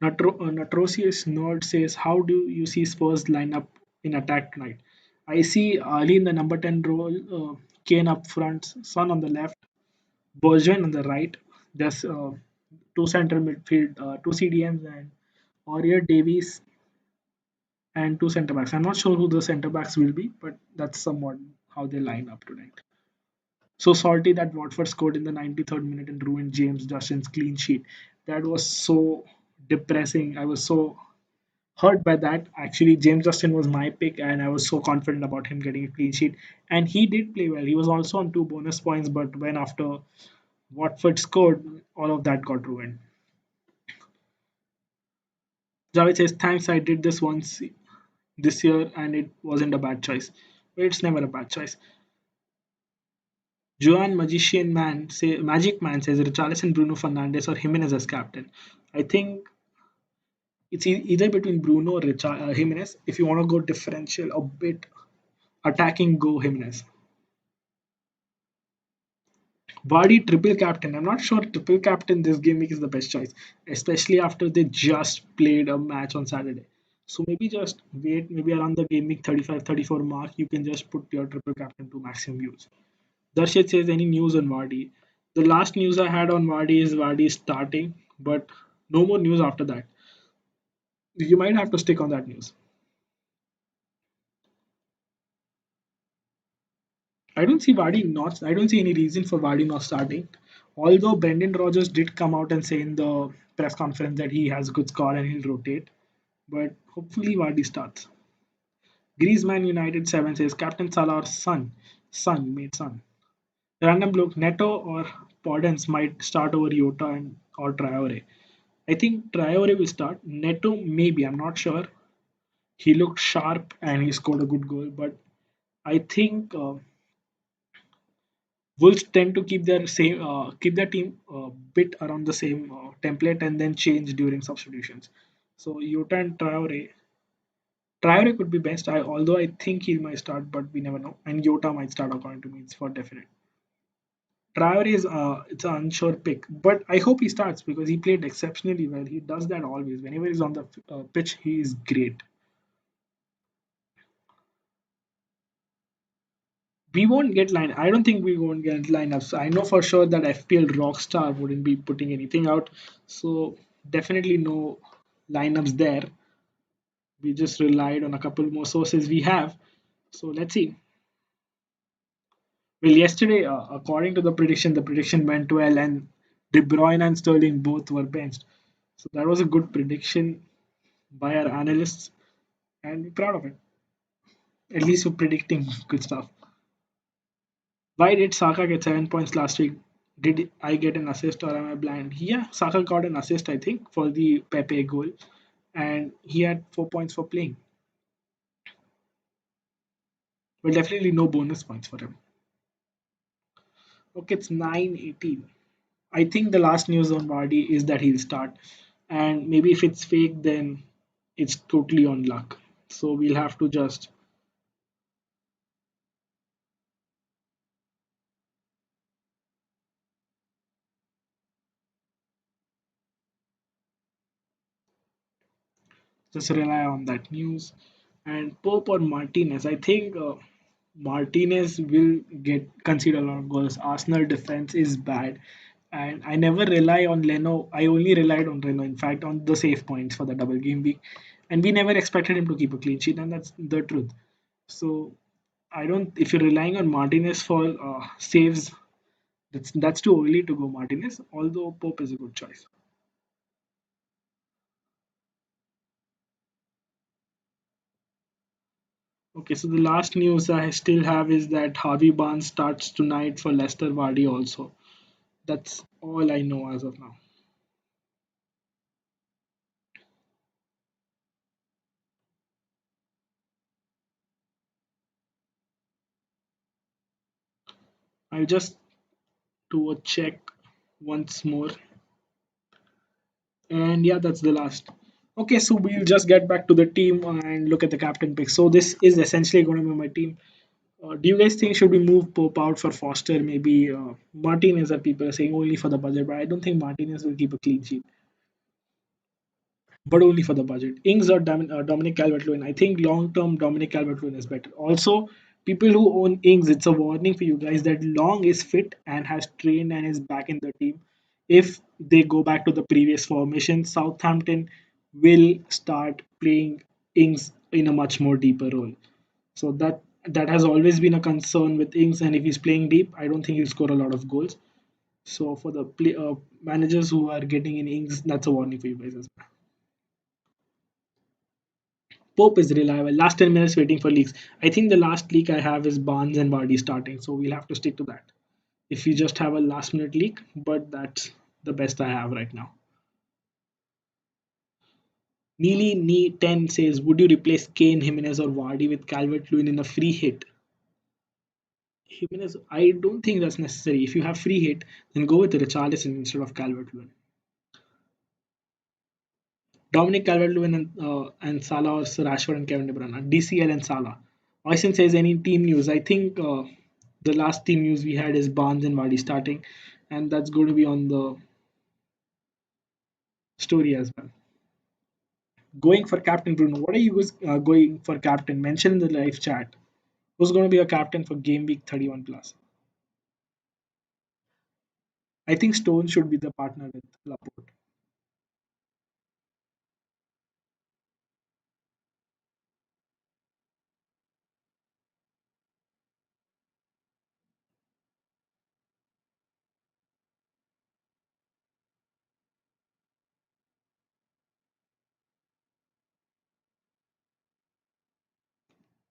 Natrosius Nord says, how do you see Spurs line up in attack tonight? I see Ali in the number 10 role, Kane up front, Son on the left, Bergwijn on the right. There's two center midfield, two CDMs, and Aurier Davies and two centre backs. I'm not sure who the centre backs will be, but that's somewhat how they line up tonight. So salty that Watford scored in the 93rd minute and ruined James Justin's clean sheet. That was so depressing. I was so hurt by that. Actually, James Justin was my pick, and I was so confident about him getting a clean sheet. And he did play well. He was also on two bonus points, but when after Watford scored, all of that got ruined. Javed says, thanks, I did this once this year and it wasn't a bad choice. But it's never a bad choice. Joan Magic Man says Richarlison, Bruno Fernandes, or Jimenez as captain. I think it's either between Bruno or Jimenez. If you want to go differential, a bit attacking, go Jimenez. Vardy triple captain. I'm not sure triple captain this game week is the best choice, especially after they just played a match on Saturday. So maybe just wait, maybe around the game week 35, 34 mark, you can just put your triple captain to maximum use. Darshit says any news on Vardy. The last news I had on Vardy is Vardy is starting, but no more news after that. You might have to stick on that news. I don't see Vardy not. I don't see any reason for Vardy not starting. Although Brendan Rodgers did come out and say in the press conference that he has good score and he'll rotate, but hopefully Vardy starts. Griezmann United 7 says Captain Salah or Son, made Son. Random bloke Neto or Podence might start over Yota and or Traore. I think Traore will start. Neto maybe, I'm not sure. He looked sharp and he scored a good goal, but I think Wolves tend to keep their team bit around the same template and then change during substitutions. So Yota and Traore could be best. Although I think he might start, but we never know. And Yota might start according to me. It's for definite. Traore is it's an unsure pick, but I hope he starts because he played exceptionally well. He does that always. Whenever he's on the pitch, he is great. We won't get line. I don't think we won't get lineups. I know for sure that FPL Rockstar wouldn't be putting anything out, so definitely no lineups there. We just relied on a couple more sources we have. So let's see. Well, yesterday, according to the prediction went well, and De Bruyne and Sterling both were benched. So that was a good prediction by our analysts, and we're proud of it. At least we're predicting good stuff. Why did Saka get 7 points last week? Did I get an assist or am I blind? Yeah, Saka got an assist, I think, for the Pepe goal, and he had 4 points for playing. Well, definitely no bonus points for him. Okay, it's 9:18. I think the last news on Vardy is that he'll start, and maybe if it's fake, then it's totally on luck. So we'll have to just rely on that news. And Pope or Martinez, I think Martinez will get concede a lot of goals. Arsenal defense is bad, and I never rely on Leno. I only relied on Reno, in fact, on the save points for the double game week, and we never expected him to keep a clean sheet, and that's the truth. So I don't. If you're relying on Martinez for saves, that's too early to go Martinez. Although Pope is a good choice. Okay, so the last news I still have is that Harvey Barnes starts tonight for Leicester Vardy also. That's all I know as of now. I'll just do a check once more. And yeah, that's the last. Okay, so we'll just get back to the team and look at the captain pick. So this is essentially going to be my team. Do you guys think should we move Pope out for Foster? Maybe Martinez, that people are saying only for the budget, but I don't think Martinez will keep a clean sheet. But only for the budget. Ings or Dominic Calvert-Lewin. I think long-term Dominic Calvert-Lewin is better. Also, people who own Ings, it's a warning for you guys that Long is fit and has trained and is back in the team. If they go back to the previous formation, Southampton will start playing Ings in a much more deeper role. So that has always been a concern with Ings, and if he's playing deep, I don't think he'll score a lot of goals. So for the managers who are getting in Ings, that's a warning for you guys as well. Pope is reliable. Last 10 minutes waiting for leaks. I think the last leak I have is Barnes and Vardy starting, so we'll have to stick to that. If we just have a last minute leak, but that's the best I have right now. Neely Knee 10 says, would you replace Kane, Jimenez, or Vardy with Calvert Lewin in a free hit? Jimenez, I don't think that's necessary. If you have free hit, then go with Richarlison instead of Calvert Lewin. Dominic Calvert-Lewin and Salah or Rashford and Kevin De Bruyne. DCL and Salah. Oisin says any team news. I think the last team news we had is Barnes and Vardy starting, and that's going to be on the story as well. Going for captain, Bruno. What are you guys going for captain? Mention in the live chat. Who's going to be a captain for game week 31 plus? I think Stone should be the partner with Laporte.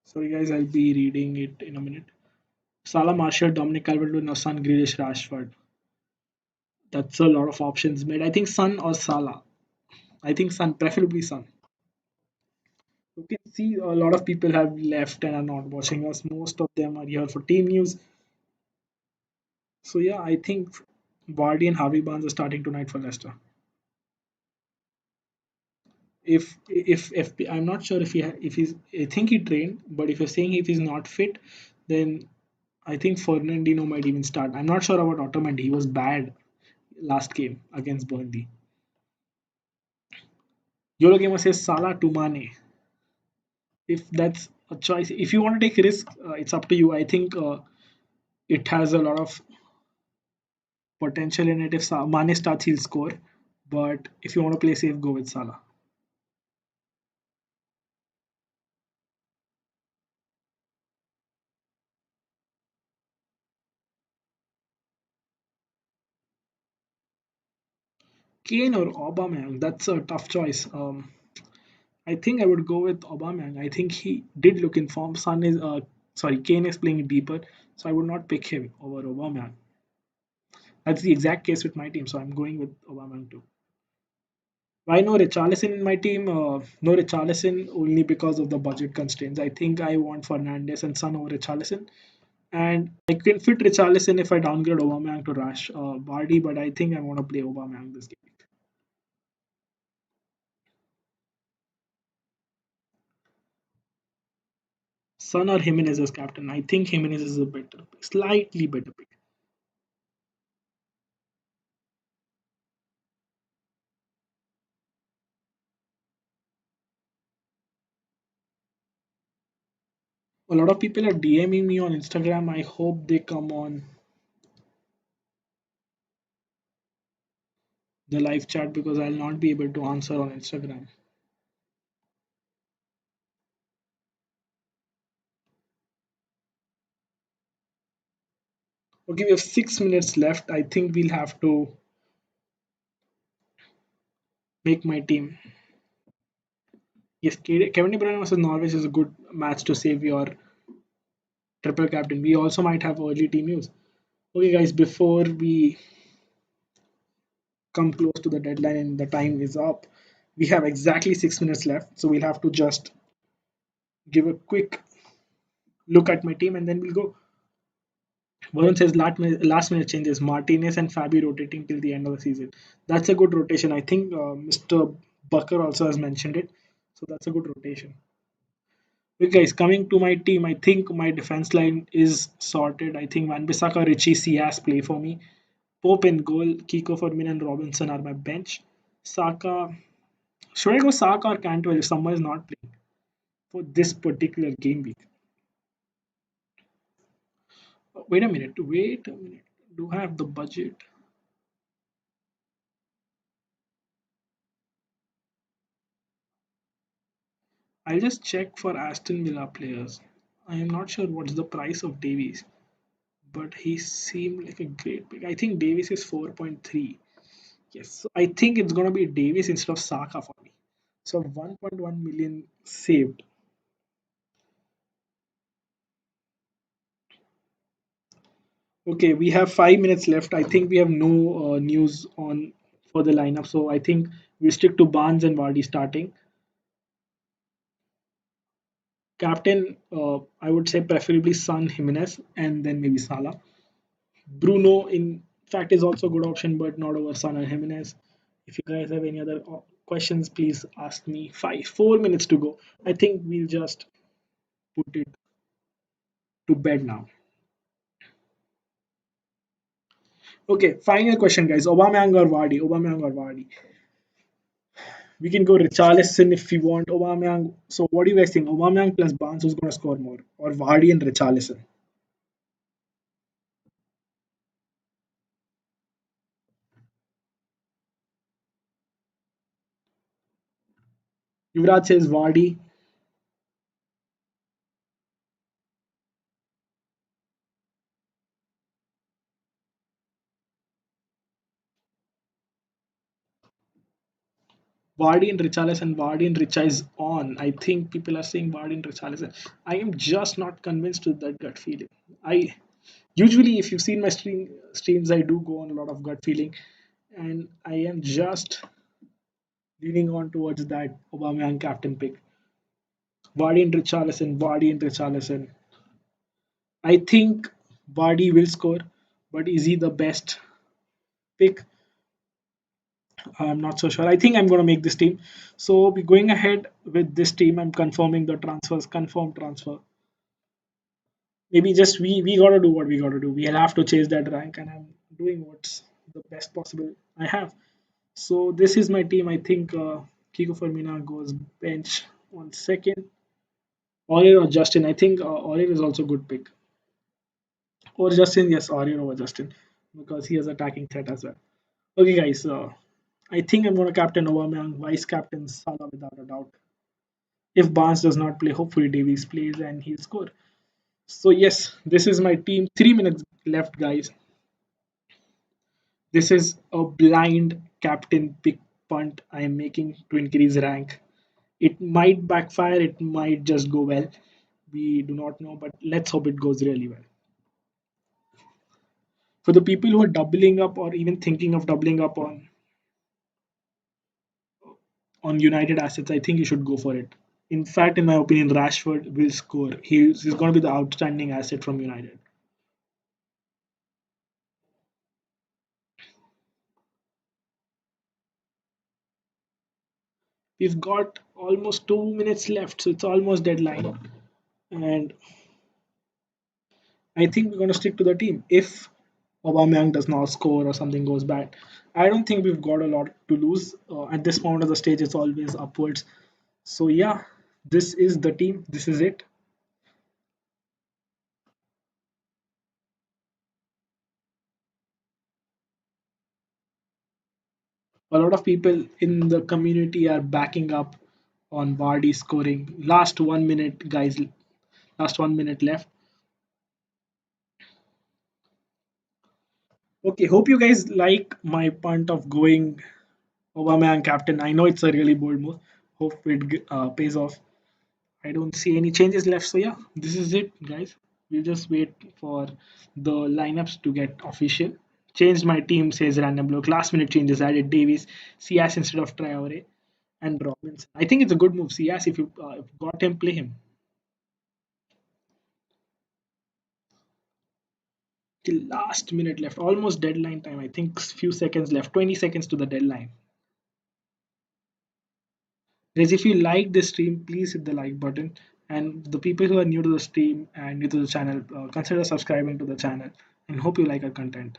Sorry guys, I'll be reading it in a minute. Salah, Marshall, Dominic Calvert-Lewin, or Son, Grealish, Rashford. That's a lot of options made. I think Son or Salah. I think Son, preferably Son. You can see a lot of people have left and are not watching us. Most of them are here for team news. So yeah, I think Vardy and Harvey Barnes are starting tonight for Leicester. If I'm not sure if he's I think he trained, but if you're saying if he's not fit, then I think Fernandino might even start. I'm not sure about Ottoman. He was bad last game against Burnley. Yolo Gamer says Salah to Mane. If that's a choice, if you want to take a risk, it's up to you. I think it has a lot of potential in it. If Mane starts, he'll score. But if you want to play safe, go with Salah. Kane or Aubameyang? That's a tough choice. I think I would go with Aubameyang. I think he did look in form. Kane is playing deeper, so I would not pick him over Aubameyang. That's the exact case with my team, so I'm going with Aubameyang too. Why no Richarlison in my team? No Richarlison only because of the budget constraints. I think I want Fernandes and Son over Richarlison, and I can fit Richarlison if I downgrade Aubameyang to Vardy, but I think I want to play Aubameyang this game. Son or Jimenez as captain. I think Jimenez is a better, slightly better pick. A lot of people are DMing me on Instagram. I hope they come on the live chat because I'll not be able to answer on Instagram. Okay, we have 6 minutes left. I think we'll have to make my team. Yes, Kevin De Bruyne versus Norwich is a good match to save your triple captain. We also might have early team use. Okay, guys, before we come close to the deadline and the time is up, we have exactly 6 minutes left. So we'll have to just give a quick look at my team and then we'll go. Varun says last minute changes. Martinez and Fabi rotating till the end of the season. That's a good rotation. I think Mr. Bucker also has mentioned it. So that's a good rotation. Okay, guys, coming to my team, I think my defense line is sorted. I think Van Bissaka, Richie, Sias play for me. Pope in goal, Kiko Firmin and Robinson are my bench. Saka, should I go Saka or Cantwell if someone is not playing for this particular game week? Wait a minute. Do I have the budget? I'll just check for Aston Villa players. I am not sure what's the price of Davies, but he seemed like a great pick. I think Davies is 4.3. Yes, so I think it's gonna be Davies instead of Saka for me. So 1.1 million saved. Okay, we have 5 minutes left. I think we have no news on for the lineup, so I think we stick to Barnes and Vardy starting. Captain, I would say preferably Son, Jimenez, and then maybe Salah. Bruno, in fact, is also a good option, but not over Son and Jimenez. If you guys have any other questions, please ask me. 4 minutes to go. I think we'll just put it to bed now. Okay, final question, guys. Aubameyang or Vardy? Aubameyang or Vardy? We can go Richarlison if we want. Aubameyang. So what do you guys think? Aubameyang plus Barnes, who's going to score more, or Vardy and Richarlison? Yuvraj says Vardy. Vardy and Richarlison. Vardy and Richa is on. I think people are saying Vardy and Richarlison. I am just not convinced with that gut feeling. I usually, if you've seen my streams, I do go on a lot of gut feeling, and I am just leaning on towards that Aubameyang captain pick. Vardy and Richarlison. Vardy and Richarlison. I think Vardy will score, but is he the best pick? I'm not so sure. I think I'm going to make this team. So we're going ahead with this team. I'm confirming the transfers. Confirm transfer. Maybe just we got to do what we got to do. We'll have to chase that rank, and I'm doing what's the best possible I have. So this is my team. I think Kiko Firmina goes bench 1 second. Aurier or Justin. I think Aurier is also a good pick. Or Justin, yes, Aurier over Justin because he has attacking threat as well. Okay, guys. I think I'm going to captain Aubameyang, vice captain Salah without a doubt. If Barnes does not play, hopefully Davies plays and he'll score. So yes, this is my team. 3 minutes left, guys. This is a blind captain pick punt I am making to increase rank. It might backfire, it might just go well. We do not know, but let's hope it goes really well. For the people who are doubling up or even thinking of doubling up on United assets, I think you should go for it. In fact, in my opinion, Rashford will score. He's going to be the outstanding asset from United. We've got almost 2 minutes left, so it's almost deadline. And I think we're going to stick to the team. If Aubameyang does not score or something goes bad, I don't think we've got a lot to lose. At this point of the stage, it's always upwards. So yeah, this is the team. This is it. A lot of people in the community are backing up on Vardy scoring. Last 1 minute, guys. Last 1 minute left. Okay, hope you guys like my punt of going Aubameyang captain. I know it's a really bold move. Hope it pays off. I don't see any changes left. So yeah, this is it, guys. We'll just wait for the lineups to get official. Changed my team, says random bloke. Last minute changes. Added Davies, Cias instead of Traore, and Robinson. I think it's a good move. Cias, if you got him, play him. Till last minute left, almost deadline time. I think few seconds left. 20 seconds to the deadline. Guys, if you like this stream, please hit the like button. And the people who are new to the stream and new to the channel, consider subscribing to the channel. And hope you like our content.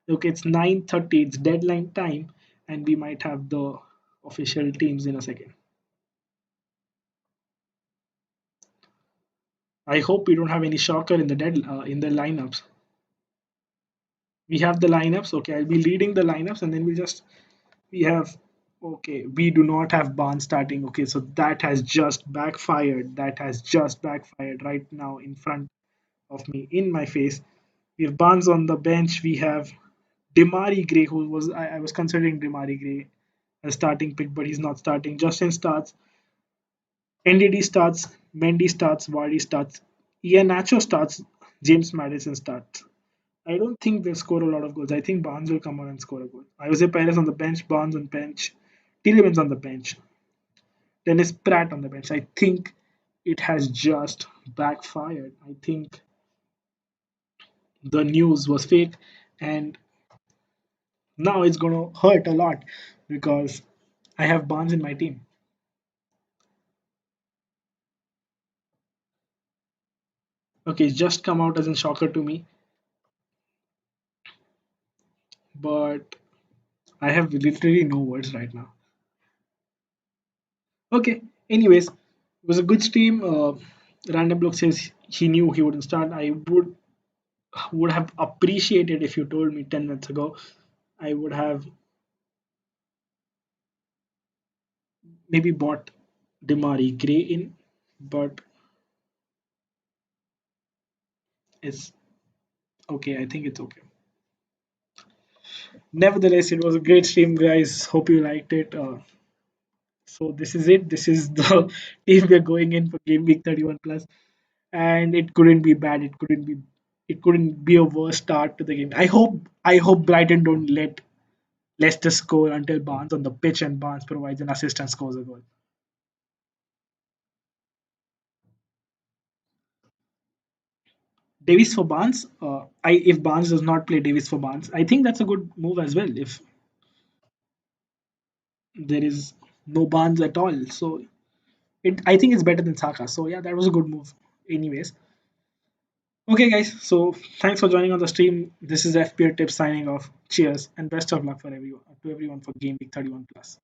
Okay, it's 9:30. It's deadline time, and we might have the official teams in a second. I hope we don't have any shocker in the in the lineups. We have the lineups. Okay, I'll be leading the lineups, and then we have. Okay, we do not have Barnes starting. Okay, so that has just backfired. That has just backfired right now in front of me, in my face. We have Barnes on the bench. We have Demari Gray, who I was considering Demari Gray as starting pick, but he's not starting. Justin starts. NDD starts, Mendy starts, Vardy starts, Ian Nacho starts, James Madison starts. I don't think they'll score a lot of goals. I think Barnes will come on and score a goal. Jose Perez on the bench, Barnes on bench, Tielemans on the bench, Dennis Pratt on the bench. I think it has just backfired. I think the news was fake, and now it's going to hurt a lot because I have Barnes in my team. Okay, it's just come out as a shocker to me, but I have literally no words right now. Okay. Anyways, it was a good stream. Random Block says he knew he wouldn't start. I would have appreciated if you told me 10 minutes ago. I would have maybe bought Demari Gray in, but it's okay. I think it's okay. Nevertheless, it was a great stream, guys. Hope you liked it. So this is it. This is the team we're going in for game week 31 plus, and it couldn't be bad. It couldn't be a worse start to the game. I hope Brighton don't let Leicester score until Barnes on the pitch and Barnes provides an assist and scores a goal. Davies for Barnes. I if Barnes does not play Davies for Barnes, I think that's a good move as well. If there is no Barnes at all, so I think it's better than Saka. So yeah, that was a good move. Anyways, okay, guys. So thanks for joining on the stream. This is FPL Tips signing off. Cheers and best of luck for everyone to everyone for Game Week 31 plus.